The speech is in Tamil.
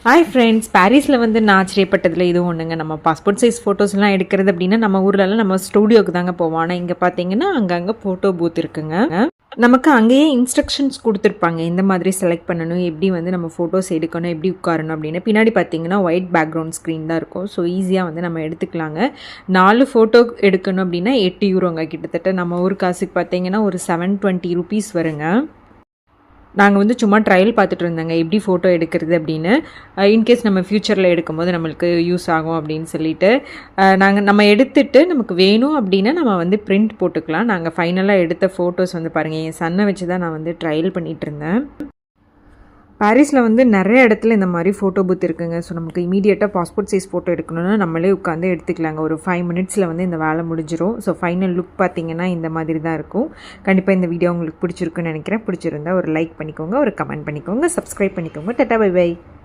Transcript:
ஹாய் ஃப்ரெண்ட்ஸ், பாரிஸில் வந்து நான் ஆச்சரியப்பட்டதில் இது ஒன்றுங்க. நம்ம பாஸ்போர்ட் சைஸ் ஃபோட்டோஸ்லாம் எடுக்கிறது அப்படின்னா நம்ம ஊர்லலாம் நம்ம ஸ்டூடியோக்கு தாங்க போவோம். ஆனால் இங்கே பார்த்தீங்கன்னா அங்கங்கே ஃபோட்டோ பூத் இருக்குங்க. நமக்கு அங்கேயே இன்ஸ்ட்ரக்ஷன்ஸ் கொடுத்துருப்பாங்க, இந்த மாதிரி செலக்ட் பண்ணணும், எப்படி வந்து நம்ம ஃபோட்டோஸ் எடுக்கணும், எப்படி உட்காரணும் அப்படின்னு. பின்னாடி பார்த்தீங்கன்னா ஒயிட் பேக்ரவுண்ட் ஸ்க்ரீன் தான் இருக்கும். ஸோ ஈஸியாக வந்து நம்ம எடுத்துக்கலாங்க. 4 ஃபோட்டோ எடுக்கணும் அப்படின்னா 8 யூரோங்க. கிட்டத்தட்ட நம்ம ஊர் காசுக்கு பார்த்தீங்கன்னா ஒரு 720 ருபீஸ் வருங்க. நாங்கள் வந்து சும்மா ட்ரையல் பார்த்துட்டு இருந்தாங்க, எப்படி ஃபோட்டோ எடுக்கிறது அப்படின்னு. இன்கேஸ் நம்ம ஃப்யூச்சரில் எடுக்கும்போது நம்மளுக்கு யூஸ் ஆகும் அப்படின்னு சொல்லிட்டு நம்ம எடுத்துகிட்டு நமக்கு வேணும் அப்படின்னா நம்ம வந்து பிரிண்ட் போட்டுக்கலாம். நாங்கள் ஃபைனலாக எடுத்த ஃபோட்டோஸ் வந்து பாருங்கள், என் சன்னை வச்சு தான் நான் வந்து ட்ரையல் பண்ணிகிட்டு இருந்தேன். பாரிஸில் வந்து நிறைய இடத்துல இந்த மாதிரி ஃபோட்டோ பூத் இருக்குங்க. ஸோ நமக்கு இமீடியட்டாக பாஸ்போர்ட் சைஸ் ஃபோட்டோ எடுக்கணும்னா நம்மளே உட்காந்து எடுத்துக்கலாங்க. ஒரு 5 மினிட்ஸில் வந்து இந்த வேலை முடிஞ்சிடும். ஸோ ஃபைனல் லுக் பார்த்திங்கன்னா இந்த மாதிரி தான் இருக்கும். கண்டிப்பாக இந்த வீடியோ உங்களுக்கு பிடிச்சிருக்குன்னு நினைக்கிறேன். பிடிச்சிருந்தா ஒரு லைக் பண்ணிக்கோங்க, ஒரு கமெண்ட் பண்ணிக்கோங்க, சப்ஸ்கிரைப் பண்ணிக்கோங்க. Tata bye by.